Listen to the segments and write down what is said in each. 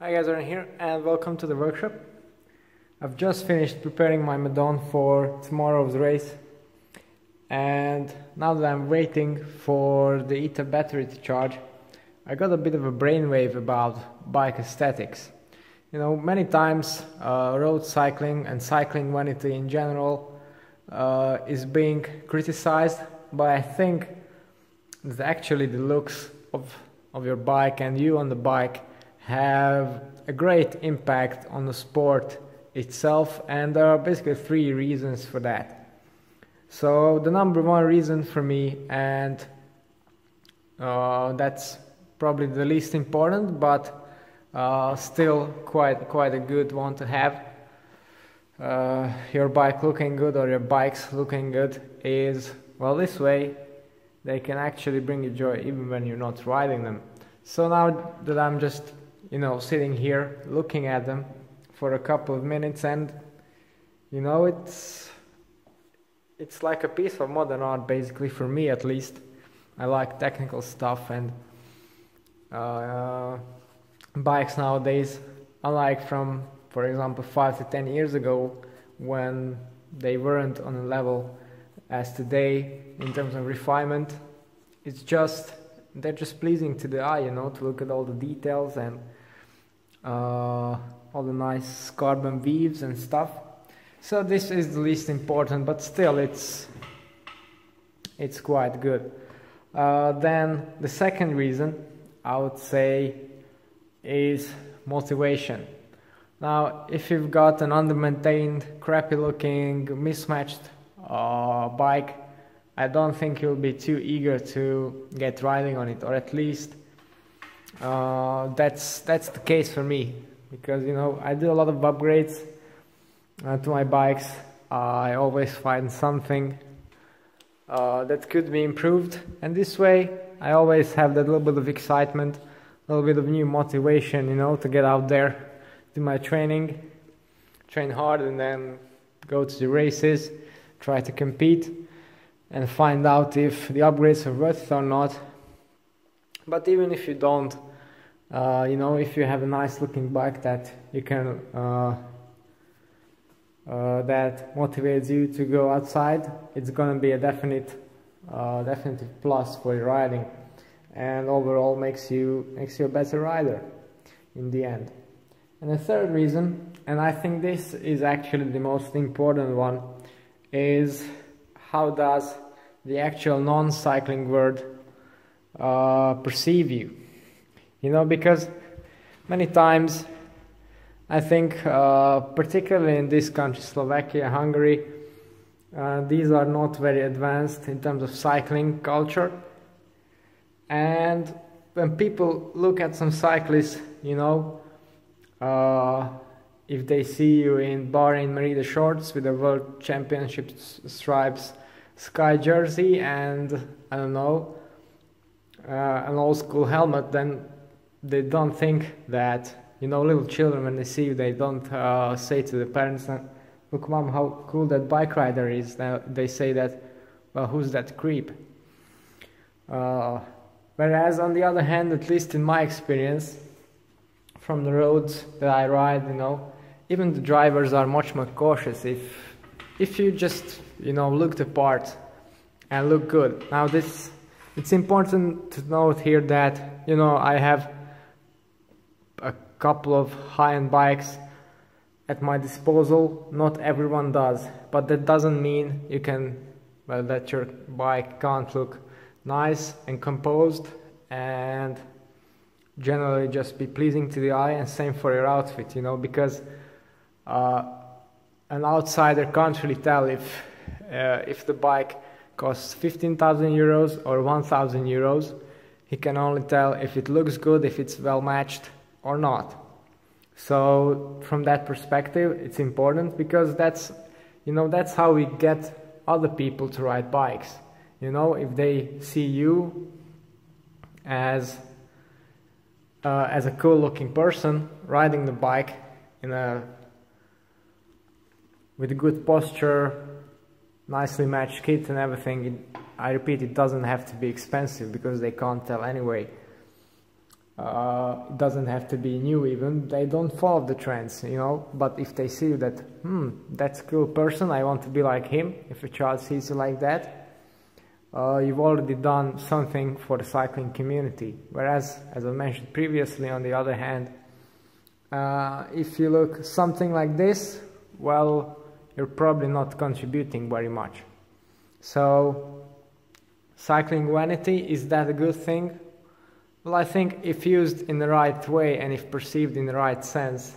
Hi guys, Aaron here and welcome to the workshop. I've just finished preparing my Madone for tomorrow's race, and now that I'm waiting for the Ether battery to charge, I got a bit of a brainwave about bike aesthetics. You know, many times road cycling and cycling vanity in general is being criticized, but I think that actually the looks of your bike and you on the bike have a great impact on the sport itself, and there are basically three reasons for that. So the number one reason for me, and that's probably the least important, but still quite a good one to have, your bike looking good or your bikes looking good, is, well, this way they can actually bring you joy even when you're not riding them. So now that I'm just sitting here looking at them for a couple of minutes, and it's like a piece of modern art, basically, for me at least. I like technical stuff, and bikes nowadays, unlike from, for example, 5 to 10 years ago, when they weren't on a level as today in terms of refinement, they're just pleasing to the eye, to look at all the details and all the nice carbon weaves and stuff. So this is the least important, but still it's quite good. Then the second reason, I would say, is motivation. Now, if you've got an under-maintained, crappy looking, mismatched bike, I don't think you'll be too eager to get riding on it, or at least that's the case for me, because I do a lot of upgrades to my bikes. I always find something that could be improved, and this way I always have that little bit of excitement, a little bit of new motivation, to get out there, do my training, train hard, and then go to the races, try to compete, and find out if the upgrades are worth it or not. But even if you don't, if you have a nice looking bike that you can that motivates you to go outside, it's gonna be a definitive plus for your riding, and overall makes you a better rider in the end. And the third reason, and I think this is actually the most important one, is how does the actual non-cycling world perceive you? Because many times, I think, particularly in this country, Slovakia, Hungary, these are not very advanced in terms of cycling culture. And when people look at some cyclists, if they see you in Bahrain Merida shorts with a World Championship stripes Sky jersey and, I don't know, an old school helmet, then they don't think that, little children, when they see you, they don't say to the parents, look mom, how cool that bike rider is. They say that, well, who's that creep? Whereas on the other hand, at least in my experience, from the roads that I ride, even the drivers are much more cautious if you just look the part and look good. Now it's important to note here that I have a couple of high-end bikes at my disposal. Not everyone does, but that doesn't mean that your bike can't look nice and composed and generally just be pleasing to the eye, and same for your outfit, because an outsider can't really tell if the bike costs 15,000 euros or 1,000 euros. He can only tell if it looks good, if it's well matched or not. So from that perspective, it's important, because that's how we get other people to ride bikes. If they see you as a cool looking person riding the bike with a good posture, nicely matched kit and everything, I repeat, it doesn't have to be expensive, because they can't tell anyway. It doesn't have to be new even, they don't follow the trends, you know, but if they see that, that's a cool person, I want to be like him, if a child sees you like that, you've already done something for the cycling community. Whereas, as I mentioned previously, on the other hand, if you look something like this, well, you're probably not contributing very much. So, cycling vanity, is that a good thing? Well, I think if used in the right way and if perceived in the right sense,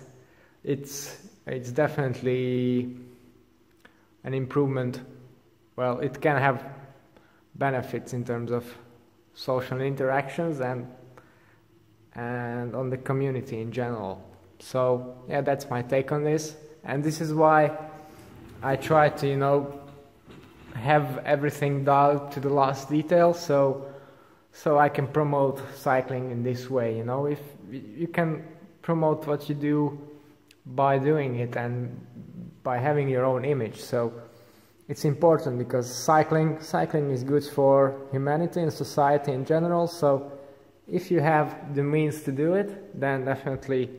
it's definitely an improvement. Well, it can have benefits in terms of social interactions and on the community in general. So yeah, that's my take on this, and this is why I try to, you know, have everything dialed to the last detail, so I can promote cycling in this way. You know, if you can promote what you do by doing it and by having your own image. So it's important because cycling is good for humanity and society in general. So if you have the means to do it, then definitely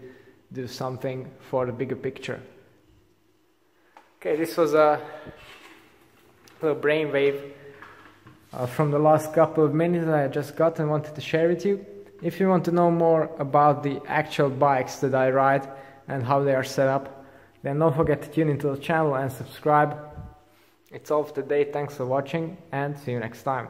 do something for the bigger picture. Okay, this was a little brainwave from the last couple of minutes that I just got and wanted to share with you. If you want to know more about the actual bikes that I ride and how they are set up, then don't forget to tune into the channel and subscribe. It's all for today. Thanks for watching and see you next time.